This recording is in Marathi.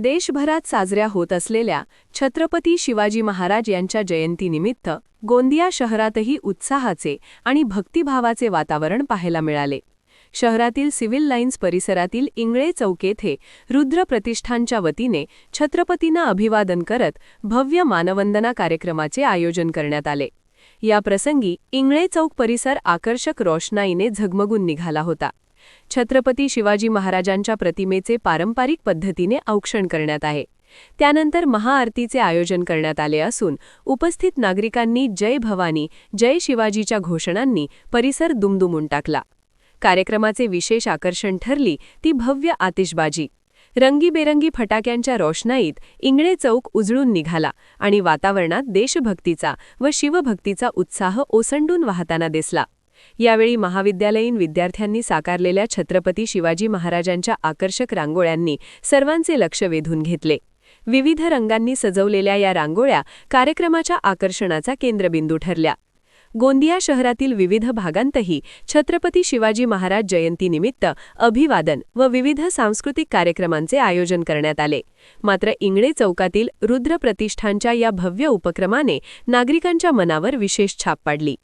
देशभरात साजऱ्या होत असलेल्या छत्रपती शिवाजी महाराज यांच्या जयंतीनिमित्त गोंदिया शहरातही उत्साहाचे आणि भक्तिभावाचे वातावरण पाहायला मिळाले. शहरातील सिव्हिल लाईन्स परिसरातील इंगळे चौक येथे रुद्र प्रतिष्ठानच्या वतीने छत्रपतींना अभिवादन करत भव्य मानवंदना कार्यक्रमाचे आयोजन करण्यात आले. या प्रसंगी इंगळे चौक परिसर आकर्षक रोषणाईने झगमगून निघाला होता. छत्रपती शिवाजी महाराजांच्या प्रतिमेचे पारंपरिक पद्धतीने औक्षण करण्यात आहे. त्यानंतर महाआरतीचे आयोजन करण्यात आले असून उपस्थित नागरिकांनी जय भवानी जय शिवाजीच्या घोषणांनी परिसर दुमदुमून टाकला. कार्यक्रमाचे विशेष आकर्षण ठरली ती भव्य आतिषबाजी. रंगीबेरंगी फटाक्यांच्या रोषणाईत इंगळे चौक उजळून निघाला आणि वातावरणात देशभक्तीचा व शिवभक्तीचा उत्साह ओसंडून वाहताना दिसला. यावेळी महाविद्यालयीन विद्यार्थ्यांनी साकारलेल्या छत्रपती शिवाजी महाराजांच्या आकर्षक रांगोळ्यांनी सर्वांचे लक्ष वेधून घेतले. विविध रंगांनी सजवलेल्या या रांगोळ्या कार्यक्रमाच्या आकर्षणाचा केंद्रबिंदू ठरल्या. गोंदिया शहरातील विविध भागांतही छत्रपती शिवाजी महाराज जयंतीनिमित्त अभिवादन व विविध सांस्कृतिक कार्यक्रमांचे आयोजन करण्यात आले. मात्र इंगळे चौकातील रुद्र प्रतिष्ठानच्या या भव्य उपक्रमाने नागरिकांच्या मनावर विशेष छाप पाडली.